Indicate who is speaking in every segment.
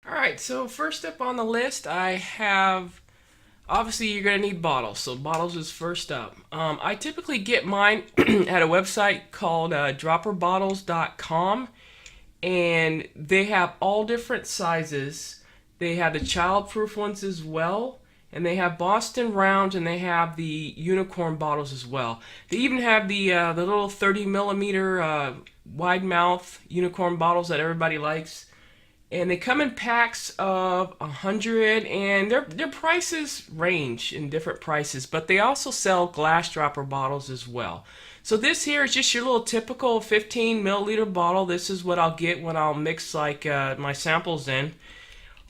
Speaker 1: Alright, so first up on the list I have, obviously you're going to need bottles, so bottles is first up. I typically get mine at a website called dropperbottles.com, and they have all different sizes. They have the child-proof ones as well, and they have Boston rounds, and they have the unicorn bottles as well. They even have the little 30 millimeter wide mouth unicorn bottles that everybody likes. And they come in packs of 100, and their prices range in different prices, but they also sell glass dropper bottles as well. So this here is just your little typical 15 milliliter bottle. This is what I'll get when I'll mix like my samples in,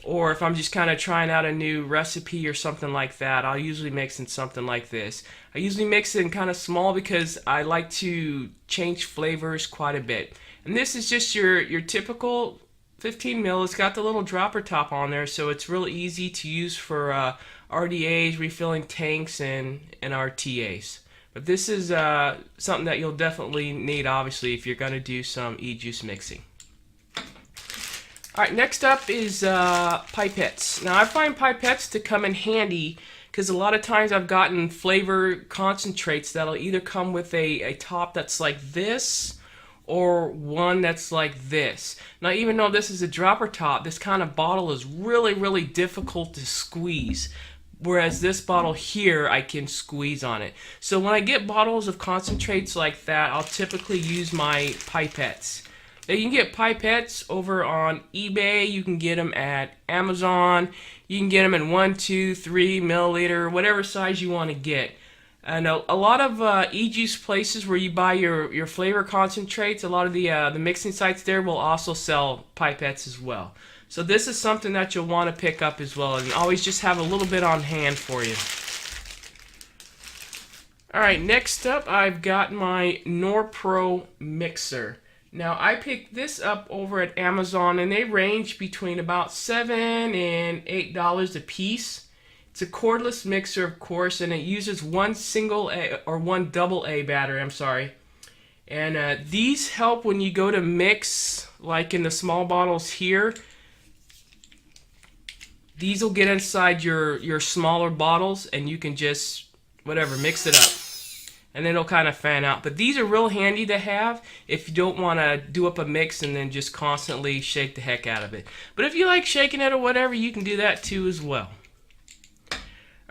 Speaker 1: or if I'm just kind of trying out a new recipe or something like that. I'll usually mix in something like this. I usually mix it in kind of small because I like to change flavors quite a bit. And this is just your typical 15 mil. It's got the little dropper top on there, so it's real easy to use for RDAs, refilling tanks, and RTAs. But this is something that you'll definitely need, obviously, if you're going to do some e-juice mixing. Alright, next up is pipettes. Now I find pipettes to come in handy because a lot of times I've gotten flavor concentrates that'll either come with a top that's like this, or one that's like this. Now, even though this is a dropper top, this kind of bottle is really difficult to squeeze. Whereas this bottle here, I can squeeze on it. So when I get bottles of concentrates like that, I'll typically use my pipettes. Now, you can get pipettes over on eBay. You can get them at Amazon. You can get them in 1, 2, 3 milliliter, whatever size you want to get. And a lot of e-juice places where you buy your flavor concentrates, a lot of the mixing sites there will also sell pipettes as well. So this is something that you'll want to pick up as well, and always just have a little bit on hand for you. Alright, next up I've got my NorPro mixer. Now I picked this up over at Amazon, and they range between about $7 and $8 a piece. It's a cordless mixer, of course, and it uses one double A battery, I'm sorry. And these help when you go to mix, like in the small bottles here. These will get inside your smaller bottles, and you can just, whatever, mix it up. And then it'll kind of fan out. But these are real handy to have if you don't want to do up a mix and then just constantly shake the heck out of it. But if you like shaking it or whatever, you can do that too as well.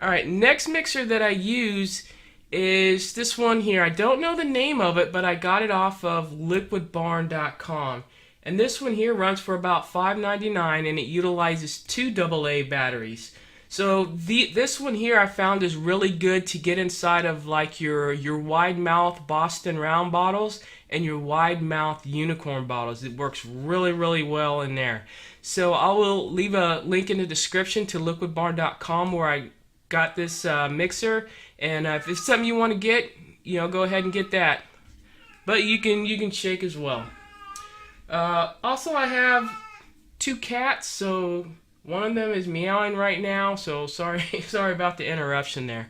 Speaker 1: Alright, next mixer that I use is this one here. I don't know the name of it, but I got it off of liquidbarn.com. And this one here runs for about $5.99, and it utilizes 2 AA batteries. So this one here I found is really good to get inside of like your wide mouth Boston round bottles and your wide mouth unicorn bottles. It works really well in there. So I will leave a link in the description to liquidbarn.com where I got this mixer, and if it's something you want to get, go ahead and get that. But you can shake as well. Also, I have 2 cats, so one of them is meowing right now. So sorry about the interruption there.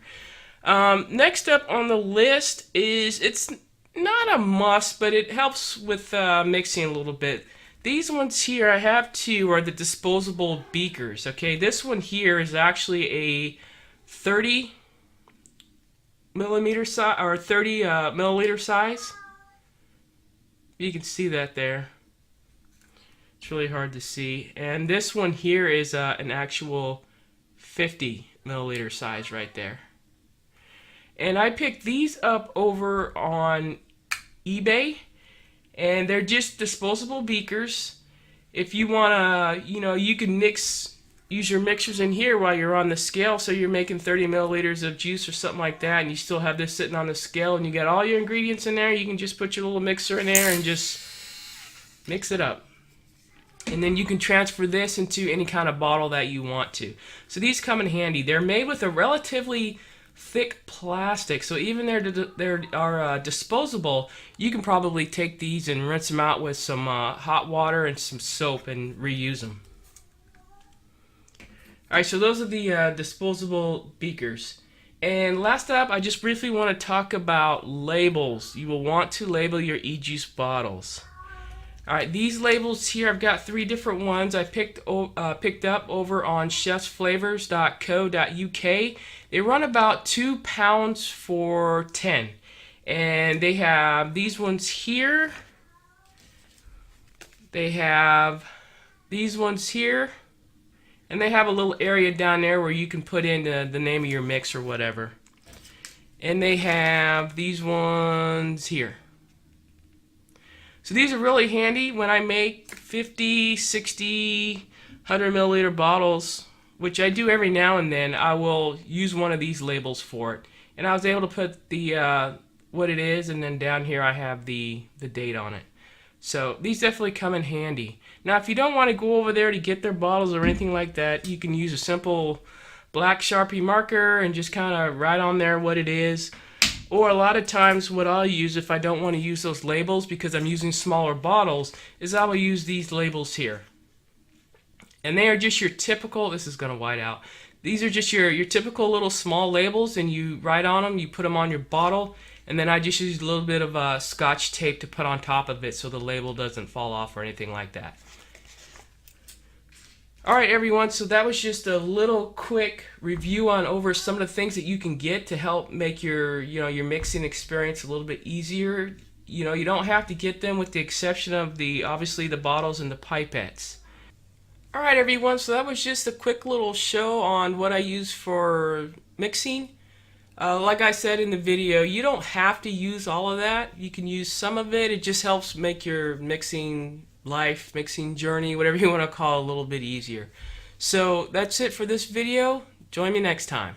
Speaker 1: Next up on the list is, it's not a must, but it helps with mixing a little bit. These ones here, I have 2, are the Disposable Beakers. Okay, this one here is actually a 30 millimeter size, or 30 milliliter size. You can see that there. It's really hard to see. And this one here is an actual 50 milliliter size right there. And I picked these up over on eBay, and they're just disposable beakers. If you want to, you can use your mixers in here while you're on the scale, so you're making 30 milliliters of juice or something like that, and you still have this sitting on the scale, and you got all your ingredients in there. You can just put your little mixer in there and just mix it up. And then you can transfer this into any kind of bottle that you want to. So these come in handy. They're made with a relatively thick plastic, so even they are disposable, you can probably take these and rinse them out with some hot water and some soap and reuse them. Alright, so those are the disposable beakers. And last up, I just briefly want to talk about labels. You will want to label your e-juice bottles. Alright, these labels here, I've got 3 different ones I picked up over on chefsflavors.co.uk. They run about £2 for 10. And they have these ones here. They have these ones here. And they have a little area down there where you can put in the name of your mix or whatever. And they have these ones here. So these are really handy when I make 50, 60, 100 milliliter bottles, which I do every now and then. I will use one of these labels for it. And I was able to put the what it is, and then down here I have the date on it. So these definitely come in handy. Now if you don't want to go over there to get their bottles or anything like that, you can use a simple black Sharpie marker and just kind of write on there what it is. Or a lot of times what I'll use if I don't want to use those labels because I'm using smaller bottles is I will use these labels here. And they are just your typical, this is going to white out, these are just your typical little small labels, and you write on them, you put them on your bottle, and then I just use a little bit of Scotch tape to put on top of it so the label doesn't fall off or anything like that. Alright everyone, so that was just a little quick review on over some of the things that you can get to help make your your mixing experience a little bit easier. You don't have to get them with the exception of obviously the bottles and the pipettes. Alright everyone, so that was just a quick little show on what I use for mixing. Like I said in the video, you don't have to use all of that. You can use some of it. It just helps make your mixing journey, whatever you want to call it, a little bit easier. So that's it for this video. Join me next time.